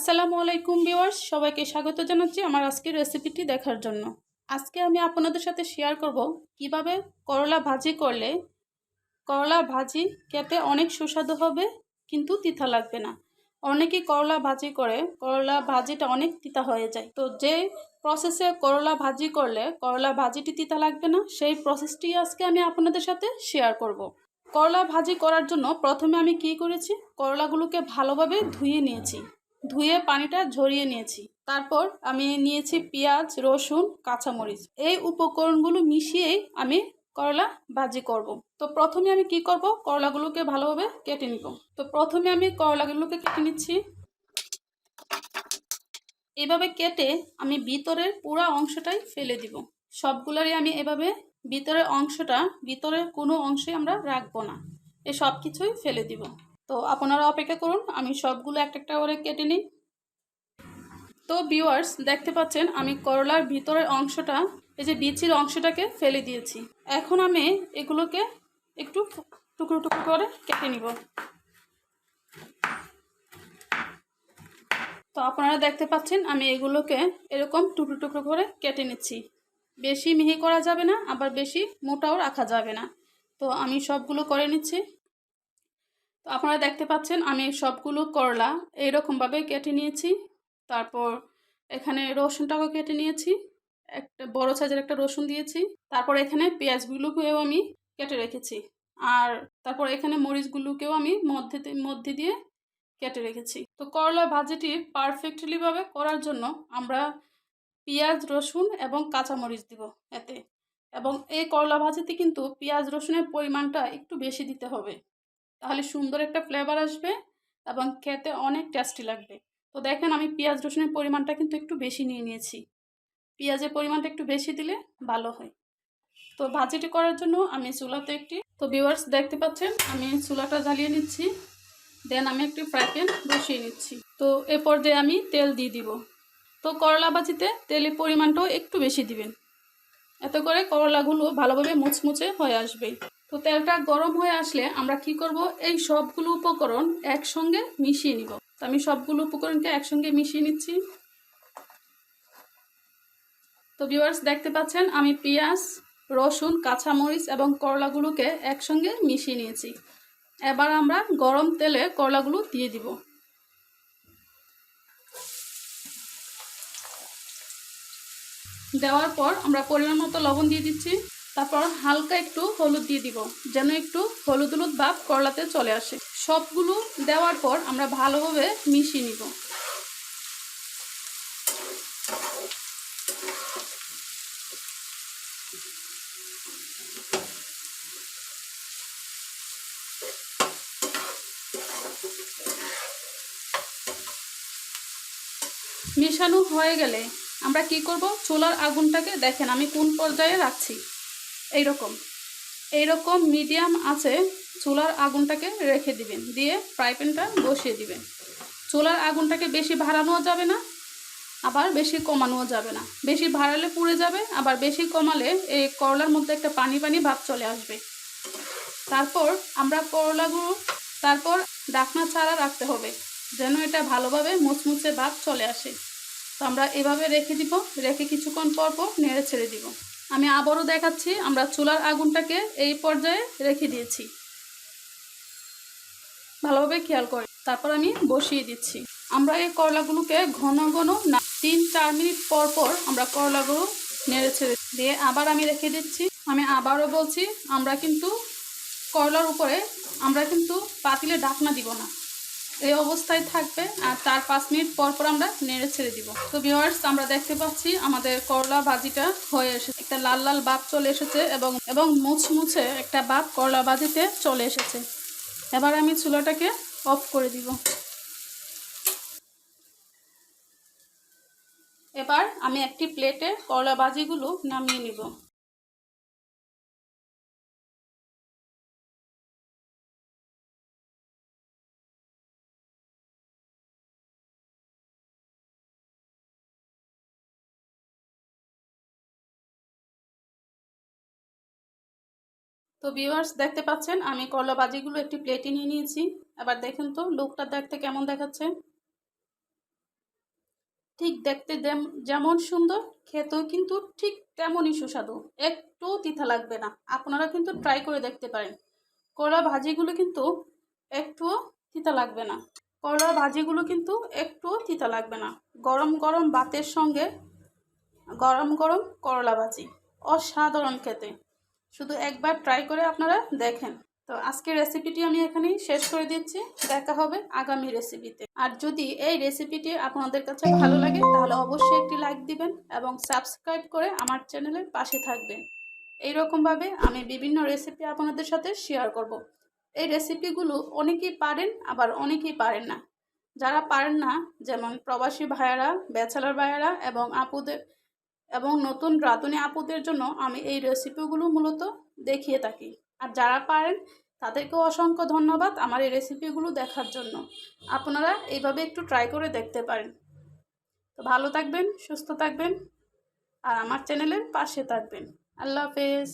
আসসালামু আলাইকুম ভিউয়ার্স, সবাইকে স্বাগত জানাচ্ছি আমার আজকের রেসিপিটি দেখার জন্য। আজকে আমি আপনাদের সাথে শেয়ার করব কিভাবে করলা ভাজি করলে করলা ভাজি খেতে অনেক সুস্বাদু হবে, কিন্তু তিতা লাগবে না। অনেকেই করলা ভাজি করে করলা ভাজিটা অনেক তিতা হয়ে যায়। তো যে প্রসেসে করলা ভাজি করলে করলা ভাজিটি তিতা লাগবে না, সেই প্রসেসটি আজকে আমি আপনাদের সাথে শেয়ার করব। করলা ভাজি করার জন্য প্রথমে আমি কি করেছি, করলাগুলোকে ভালোভাবে ধুয়ে নিয়েছি, ধুয়ে পানিটা ঝরিয়ে নিয়েছি। তারপর আমি নিয়েছি পেঁয়াজ, রসুন, কাঁচামরিচ। এই উপকরণগুলো মিশিয়েই আমি করলা ভাজি করব। তো প্রথমে আমি কি করব, করলাগুলোকে ভালোভাবে কেটে নিব। তো প্রথমে আমি করলাগুলোকে কেটে নিচ্ছি। এভাবে কেটে আমি ভিতরের পুরো অংশটাই ফেলে দিব। সবগুলোরই আমি এভাবে ভিতরের অংশটা, ভিতরের কোনো অংশে আমরা রাখবো না, এই সব কিছুই ফেলে দিব। তো আপনারা অপেক্ষা করুন, আমি সবগুলো একটা একটা করে কেটে নিই। তো ভিউয়ার্স, দেখতে পাচ্ছেন আমি করলার ভিতরের অংশটা, এই যে বিচির অংশটাকে ফেলে দিয়েছি। এখন আমি এগুলোকে একটু টুকরো টুকরো করে কেটে নিব। তো আপনারা দেখতে পাচ্ছেন আমি এগুলোকে এরকম টুকরো টুকরো করে কেটে নিচ্ছি। বেশি মিহি করা যাবে না, আবার বেশি মোটাও রাখা যাবে না। তো আমি সবগুলো করে নিচ্ছি। তো আপনারা দেখতে পাচ্ছেন আমি সবগুলো করলা এইরকমভাবে কেটে নিয়েছি। তারপর এখানে রসুনটাও কেটে নিয়েছি, একটা বড় সাইজের একটা রসুন দিয়েছি। তারপর এখানে পেঁয়াজগুলোকেও আমি কেটে রেখেছি, আর তারপর এখানে মরিচগুলোকেও আমি মধ্যে দিয়ে কেটে রেখেছি। তো করলা ভাজিটি পারফেক্টলি ভাবে করার জন্য আমরা পেঁয়াজ, রসুন এবং কাঁচামরিচ দিব এতে। এবং এই করলা ভাজিতে কিন্তু পেঁয়াজ রসুনের পরিমাণটা একটু বেশি দিতে হবে, তাহলে সুন্দর একটা ফ্লেভার আসবে এবং খেতে অনেক টেস্টি লাগবে। তো দেখেন আমি পেঁয়াজ রসুনের পরিমাণটা কিন্তু একটু বেশি নিয়ে নিয়েছি। পেঁয়াজের পরিমাণটা একটু বেশি দিলে ভালো হয়। তো ভাজিটি করার জন্য আমি চুলাতে তো ভিউয়ার্স দেখতে পাচ্ছেন আমি চুলাটা জ্বালিয়ে নিচ্ছি। দেন আমি একটি ফ্রাই প্যান বসিয়ে নিচ্ছি। তো এ পর্যায়ে আমি তেল দিয়ে দিব। তো করলা ভাজিতে তেলের পরিমাণটাও একটু বেশি দিবেন, এতে করে করলাগুলো ভালোভাবে মুচমুচে হয়ে আসবে। তো তেলটা গরম হয়ে আসলে আমরা কি করব, এই সবগুলো উপকরণ একসঙ্গে মিশিয়ে নিব। তো আমি সবগুলো উপকরণকে একসঙ্গে মিশিয়ে নিচ্ছি। তো ভিউয়ার্স দেখতে পাচ্ছেন আমি পেঁয়াজ, রসুন, কাঁচামরিচ এবং করলাগুলোকে একসঙ্গে মিশিয়ে নিয়েছি। এবার আমরা গরম তেলে করলাগুলো দিয়ে দিব। দেওয়ার পর আমরা পরিমাণ মতো লবণ দিয়ে দিচ্ছি। তারপর হালকা একটু হলুদ দিয়ে দিব, যেন একটু হলুদ হলুদ ভাব করলাতে চলে আসে। সবগুলো দেওয়ার পর আমরা ভালোভাবে মিশিয়ে নিব। মিশানো হয়ে গেলে আমরা কি করব, চুলার আগুনটাকে দেখেন আমি কোন পর্যায়ে রাখছি। এইরকম এইরকম মিডিয়াম আছে চুলার আগুনটাকে রেখে দিবেন, দিয়ে ফ্রাই প্যানটা বসিয়ে দিবেন। চুলার আগুনটাকে বেশি বাড়ানোও যাবে না, আবার বেশি কমানোও যাবে না। বেশি বাড়ালে পুড়ে যাবে, আবার বেশি কমালে এই করলার মধ্যে একটা পানি পানি ভাব চলে আসবে। তারপর আমরা করলাগুলো ঢাকনা ছাড়া রাখতে হবে, যেন এটা ভালোভাবে মুচমুচে ভাব চলে আসে। তো আমরা এভাবে রেখে দিব, রেখে কিছুক্ষণ পর পর নেড়ে ছেড়ে দিব। আমি আবারও দেখাচ্ছি, আমরা চুলার আগুনটাকে এই পর্যায়ে রেখে দিয়েছি, ভালোভাবে খেয়াল করে। তারপর আমি বসিয়ে দিচ্ছি। আমরা এই করলাগুলোকে ঘন ঘন না 3-4 মিনিট পর পর আমরা করলাগুলো নেড়ে ছেড়ে দিয়ে আবার আমি রেখে দিচ্ছি। আমি আবারও বলছি, আমরা কিন্তু করলার উপরে আমরা কিন্তু পাতিলে ঢাকনা দিব না, এই অবস্থায় থাকবে। আর 4-5 মিনিট পর পর আমরা নেড়ে ছেড়ে দিব। তো ভিউয়ার্স আমরা দেখতে পাচ্ছি আমাদের করলা ভাজিটা হয়ে এসেছে, একটা লাল লাল ভাব চলে এসেছে এবং মুচমুচে একটা ভাব করলা ভাজিতে চলে এসেছে। এবার আমি চুলাটাকে অফ করে দিব। এবার আমি একটি প্লেটে করলা ভাজিগুলো নামিয়ে নিব। তো ভিউয়ার্স দেখতে পাচ্ছেন আমি করলা ভাজিগুলো একটি প্লেটে নিয়ে নিয়েছি। এবার দেখেন তো লুকটা দেখতে কেমন দেখাচ্ছে। ঠিক দেখতে যেমন সুন্দর, খেতেও কিন্তু ঠিক তেমনই সুস্বাদু। একটু তিতা লাগবে না। আপনারা কিন্তু ট্রাই করে দেখতে পারেন। করলা ভাজিগুলো কিন্তু একটুও তিতা লাগবে না। করলা ভাজিগুলো কিন্তু একটুও তিতা লাগবে না। গরম গরম ভাতের সঙ্গে গরম গরম করলা ভাজি অসাধারণ খেতে। শুধু একবার ট্রাই করে আপনারা দেখেন। তো আজকের রেসিপিটি আমি এখানেই শেষ করে দিচ্ছি। দেখা হবে আগামী রেসিপিতে। আর যদি এই রেসিপিটি আপনাদের কাছে ভালো লাগে তাহলে অবশ্যই একটি লাইক দিবেন এবং সাবস্ক্রাইব করে আমার চ্যানেলের পাশে থাকবেন। এইরকমভাবে আমি বিভিন্ন রেসিপি আপনাদের সাথে শেয়ার করব। এই রেসিপিগুলো অনেকেই পারেন, আবার অনেকেই পারেন না। যারা পারেন না, যেমন প্রবাসী ভাইয়ারা, ব্যাচেলর ভাইয়ারা এবং নতুন রাঁধুনি আপুদের জন্য আমি এই রেসিপিগুলো মূলত দেখিয়ে থাকি। আর যারা পারেন তাদেরকেও অসংখ্য ধন্যবাদ আমার এই রেসিপিগুলো দেখার জন্য। আপনারা এইভাবে একটু ট্রাই করে দেখতে পারেন। তো ভালো থাকবেন, সুস্থ থাকবেন আর আমার চ্যানেলের পাশে থাকবেন। আল্লাহ হাফেজ।